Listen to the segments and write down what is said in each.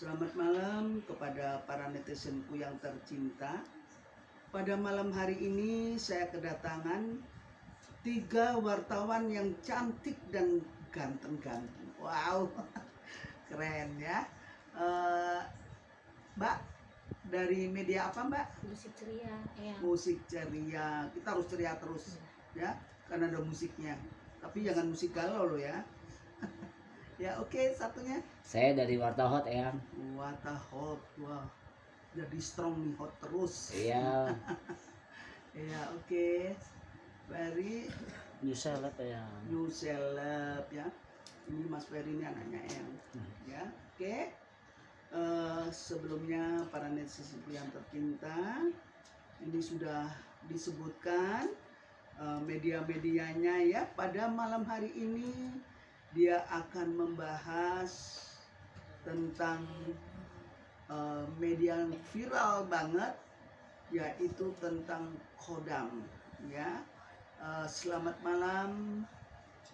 Selamat malam kepada para netizenku yang tercinta. Pada malam hari ini saya kedatangan 3 wartawan yang cantik dan ganteng-ganteng. Wow, keren ya. Mbak, dari media apa Mbak? Musik ceria, ya. Musik ceria. Kita harus ceria terus ya, karena ada musiknya. Tapi jangan musik galau loh ya. Ya oke, satunya. Saya dari Warta Hot, Eyang. Warta Hot, wah. Jadi strong nih, hot terus. Iya. Ya oke. Very New Seleb, Eyang. new celeb ya. Ini Mas Ferry ini anaknya Eyang. Ya oke. Sebelumnya para netizen yang tercinta, ini sudah disebutkan media-medianya ya. Pada malam hari ini dia akan membahas tentang media yang viral banget, yaitu tentang Kodam ya. Selamat malam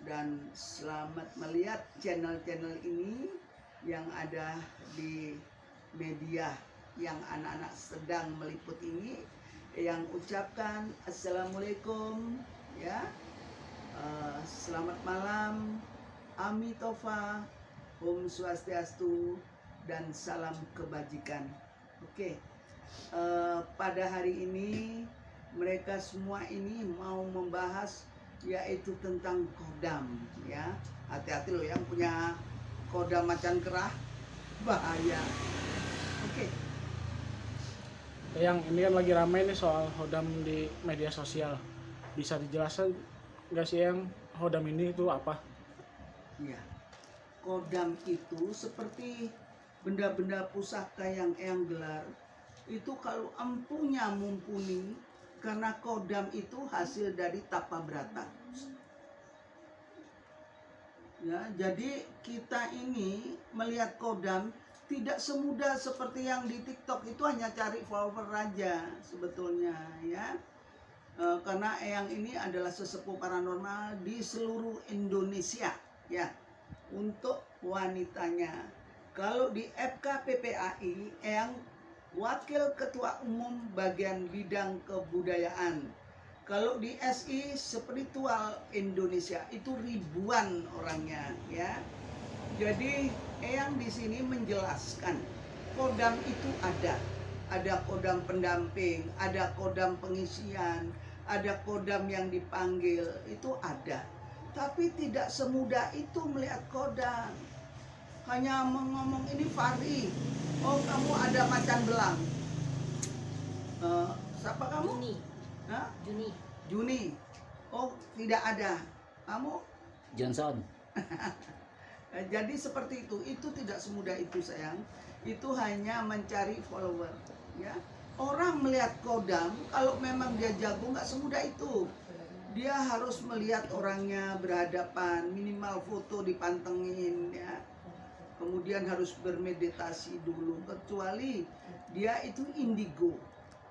dan selamat melihat channel-channel ini yang ada di media yang anak-anak sedang meliput ini. Yang ucapkan assalamualaikum ya. Selamat malam, Amitofa, Om Swastiastu, dan salam kebajikan. Oke, pada hari ini mereka semua ini mau membahas yaitu tentang Kodam ya. Hati-hati loh yang punya Kodam macan kerah, bahaya. Oke. Yang ini kan lagi ramai nih soal Kodam di media sosial. Bisa dijelaskan nggak sih yang Kodam ini itu apa? Ya, Kodam itu seperti benda-benda pusaka yang Eyang gelar. Itu kalau empunya mumpuni, karena Kodam itu hasil dari tapa brata. Ya, jadi kita ini melihat Kodam tidak semudah seperti yang di TikTok itu hanya cari follower aja sebetulnya ya. Karena Eyang ini adalah sesepuh paranormal di seluruh Indonesia ya, untuk wanitanya. Kalau di FKPPAI, Eyang Wakil Ketua Umum Bagian Bidang Kebudayaan. Kalau di SI Spiritual Indonesia itu ribuan orangnya ya. Jadi Eyang di sini menjelaskan Kodam itu ada Kodam pendamping, ada Kodam pengisian, ada Kodam yang dipanggil, itu ada. Tapi tidak semudah itu melihat Kodam. Hanya ngomong ini Fahri, oh kamu ada macan belang. Siapa kamu? Juni. Hah? Juni. Oh tidak ada. Kamu? Johnson. Jadi seperti itu tidak semudah itu sayang. Itu hanya mencari follower ya. Orang melihat Kodam kalau memang dia jago nggak semudah itu. Dia harus melihat orangnya berhadapan, minimal foto dipantengin ya. Kemudian harus bermeditasi dulu, kecuali dia itu indigo.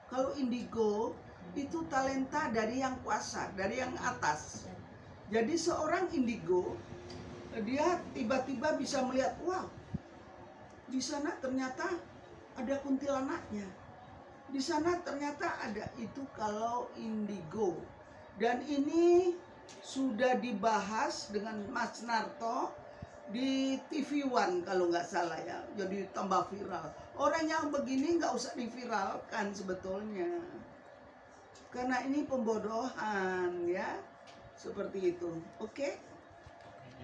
Kalau indigo itu talenta dari yang kuasa, dari yang atas. Jadi seorang indigo dia tiba-tiba bisa melihat, wow, di sana ternyata ada kuntilanaknya. Di sana ternyata ada, itu kalau indigo. Dan ini sudah dibahas dengan Mas Narto di TV One kalau nggak salah ya. Jadi tambah viral. Orang yang begini nggak usah diviralkan sebetulnya. Karena ini pembodohan ya. Seperti itu. Oke?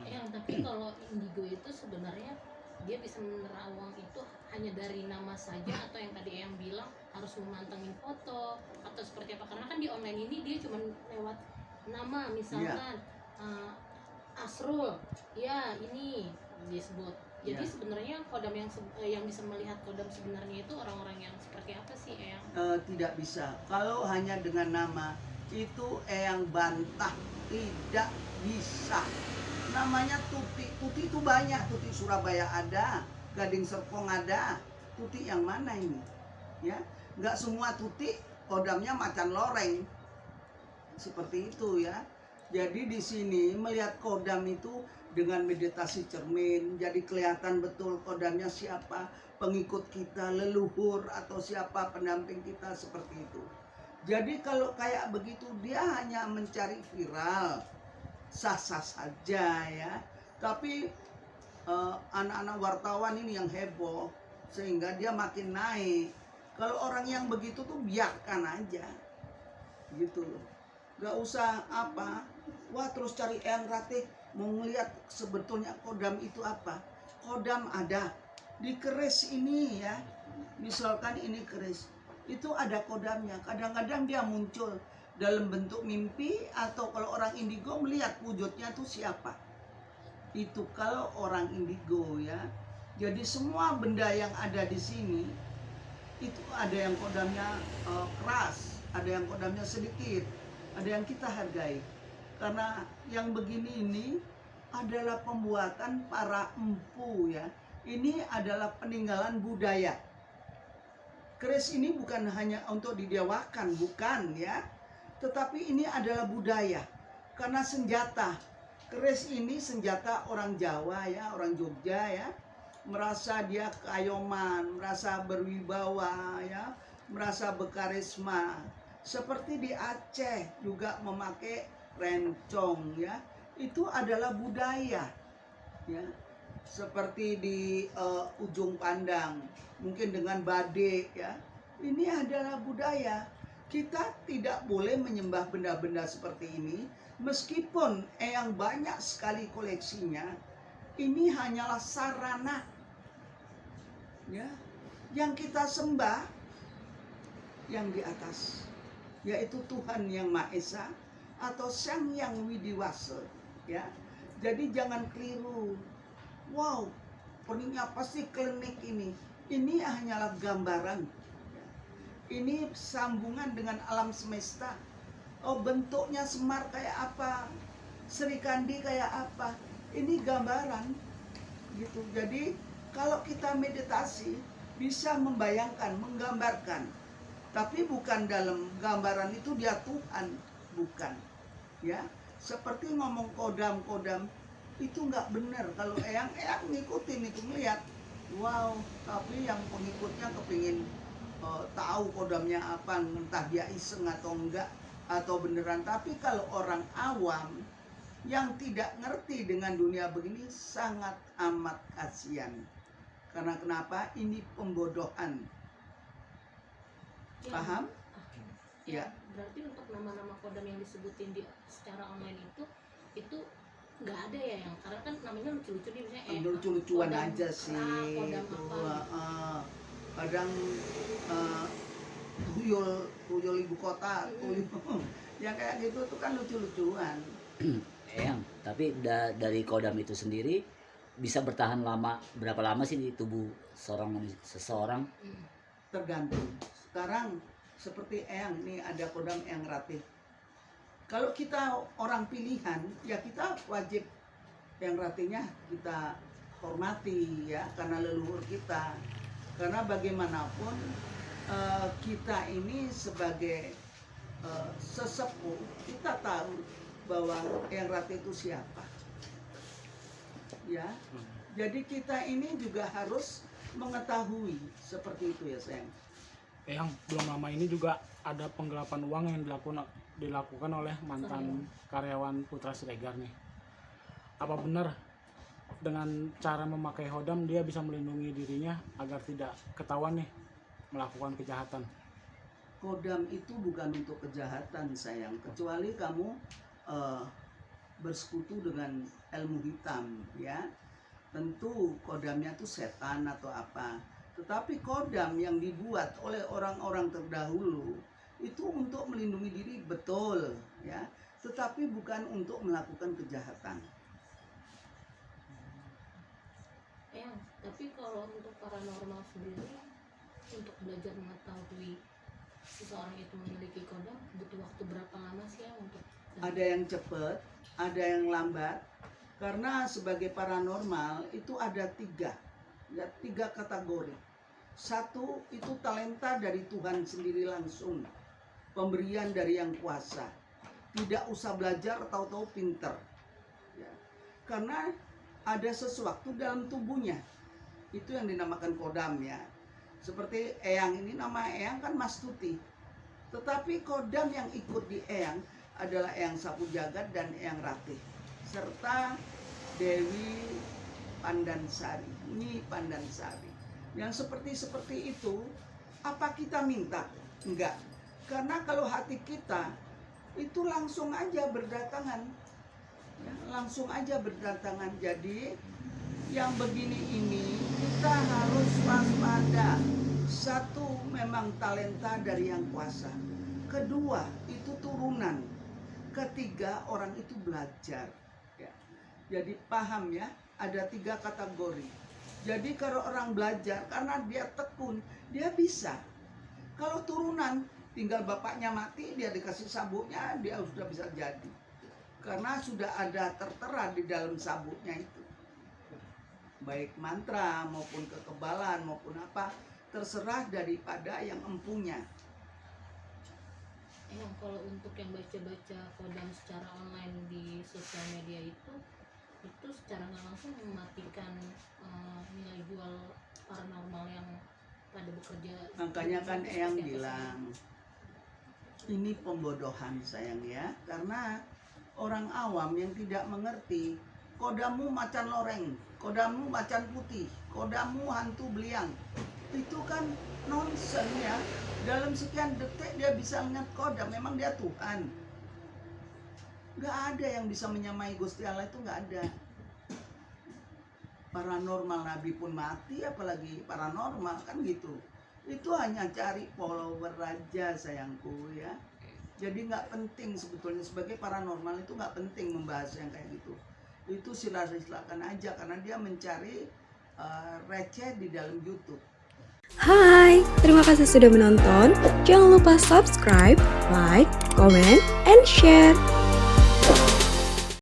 Tapi kalau indigo itu sebenarnya dia bisa menerawang itu hanya dari nama saja, atau yang tadi yang bilang harus memantengin foto atau seperti apa? Karena kan di online ini dia cuma lewat nama, misalkan Asrul, ya ini disebut. Jadi sebenarnya Kodam yang bisa melihat Kodam sebenarnya itu orang-orang yang seperti apa sih, Eyang? Tidak bisa. Kalau hanya dengan nama itu Eyang bantah, tidak bisa. Namanya Tuti. Tuti itu banyak. Tuti Surabaya ada, Gading Serpong ada. Tuti yang mana ini? Ya, nggak semua Tuti Kodamnya macan loreng. Seperti itu ya. Jadi di sini melihat Kodam itu dengan meditasi cermin, jadi kelihatan betul kodamnya siapa, pengikut kita, leluhur atau siapa pendamping kita, seperti itu. Jadi kalau kayak begitu dia hanya mencari viral, sah-sah saja ya. Tapi anak-anak wartawan ini yang heboh sehingga dia makin naik. Kalau orang yang begitu tuh biarkan aja, gitu loh. Gak usah apa, wah terus cari Eyang Ratih mau ngeliat sebetulnya kodam itu apa. Kodam ada di keris ini ya, misalkan ini keris, itu ada kodamnya. Kadang-kadang dia muncul dalam bentuk mimpi, atau kalau orang indigo melihat wujudnya itu siapa. Itu kalau orang indigo ya. Jadi semua benda yang ada di sini itu ada yang kodamnya keras, ada yang kodamnya sedikit, ada yang kita hargai. Karena yang begini ini adalah pembuatan para empu ya. Ini adalah peninggalan budaya. Keris ini bukan hanya untuk didewakan, bukan ya. Tetapi ini adalah budaya. Karena senjata. Keris ini senjata orang Jawa ya, orang Jogja ya. Merasa dia keayoman, merasa berwibawa ya, merasa berkarisma. Seperti di Aceh juga memakai rencong ya. Itu adalah budaya ya. Seperti di Ujung Pandang, mungkin dengan badik ya. Ini adalah budaya. Kita tidak boleh menyembah benda-benda seperti ini, meskipun yang banyak sekali koleksinya. Ini hanyalah sarana ya. Yang kita sembah yang di atas, yaitu Tuhan yang Maha Esa atau Sang Yang Widiwasa ya. Jadi jangan keliru. Wow, peningnya pasti klinik ini. Ini hanyalah gambaran. Ini sambungan dengan alam semesta. Oh, bentuknya Semar kayak apa, Sri Kandi kayak apa. Ini gambaran gitu. Jadi kalau kita meditasi bisa membayangkan, menggambarkan. Tapi bukan dalam gambaran itu dia Tuhan, bukan. Ya, seperti ngomong kodam-kodam itu nggak benar. Kalau eyang ngikutin itu, melihat, wow, tapi yang pengikutnya kepingin tahu kodamnya apa, entah dia iseng atau enggak atau beneran. Tapi kalau orang awam yang tidak ngerti dengan dunia begini, sangat amat kasihan. Karena kenapa? Ini pembodohan. Ya, Paham? Ya, Ya. berarti untuk nama-nama kodam yang disebutin di secara online itu nggak ada ya, yang karena kan namanya lucu-lucu nih, misalnya Lucu-lucuan kodam aja sih kodam itu. apa. Kadang tuyul ibu kota, tuyul yang kayak gitu tuh kan lucu-lucuan. Eyang, tapi dari kodam itu sendiri bisa bertahan lama, berapa lama sih di tubuh seseorang? Tergantung. Sekarang seperti Eyang nih, ada kodam Eyang Ratih. Kalau kita orang pilihan ya kita wajib Eyang Ratihnya kita hormati ya, karena leluhur kita. Karena bagaimanapun kita ini sebagai sesepuh, kita tahu bahwa Eyang Ratih itu siapa ya. Jadi kita ini juga harus mengetahui seperti itu ya sayang. Yang belum lama ini juga ada penggelapan uang yang dilakukan oleh mantan karyawan Putra Siregar nih. Apa benar dengan cara memakai hodam dia bisa melindungi dirinya agar tidak ketahuan nih melakukan kejahatan? Kodam itu bukan untuk kejahatan sayang, kecuali kamu bersekutu dengan ilmu hitam ya. Tentu kodamnya itu setan atau apa. Tetapi kodam yang dibuat oleh orang-orang terdahulu itu untuk melindungi diri, betul ya, tetapi bukan untuk melakukan kejahatan. Ya, tapi kalau untuk paranormal sendiri, untuk belajar mengetahui seseorang itu memiliki kodam, butuh waktu berapa lama sih ya untuk? Ada yang cepat, ada yang lambat. Karena sebagai paranormal itu ada tiga kategori. Satu itu talenta dari Tuhan sendiri langsung, pemberian dari yang kuasa, tidak usah belajar, tahu-tahu pinter ya. karena ada sesuatu dalam tubuhnya. Itu yang dinamakan kodam ya. Seperti Eyang ini, nama Eyang kan Mastuti. Tetapi kodam yang ikut di Eyang adalah Eyang Sapu Jagat dan Eyang Ratih, serta Dewi Pandansari, Nyi Pandansari. Yang seperti itu, apa kita minta? Enggak. Karena kalau hati kita itu langsung aja berdatangan. Ya, langsung aja berdatangan. Jadi yang begini ini kita harus waspada. Satu, memang talenta dari yang kuasa. Kedua, itu turunan. Ketiga, orang itu belajar. Ya. Jadi paham ya, ada 3 kategori. Jadi kalau orang belajar, karena dia tekun, dia bisa. Kalau turunan, tinggal bapaknya mati, dia dikasih sabuknya, dia sudah bisa jadi. Karena sudah ada tertera di dalam sabuknya itu. Baik mantra maupun kekebalan maupun apa, terserah daripada yang empunya. Yang kalau untuk yang baca-baca kodam secara online di sosial media itu secara nggak langsung mematikan nilai jual paranormal yang pada bekerja. Makanya kan seperti Eyang apa bilang, ini pembodohan sayang ya, karena orang awam yang tidak mengerti, kodamu macan loreng, kodamu macan putih, kodamu hantu beliang, itu kan nonsen ya. Dalam sekian detik dia bisa ingat kodam, memang dia Tuhan. Gak ada yang bisa menyamai Gusti Allah, itu gak ada. Paranormal Nabi pun mati, apalagi paranormal kan gitu. Itu hanya cari follower aja sayangku ya. Jadi nggak penting sebetulnya, sebagai paranormal itu nggak penting membahas yang kayak gitu. Itu silakan aja, karena dia mencari receh di dalam YouTube. Hai, terima kasih sudah menonton. Jangan lupa subscribe, like, comment, and share.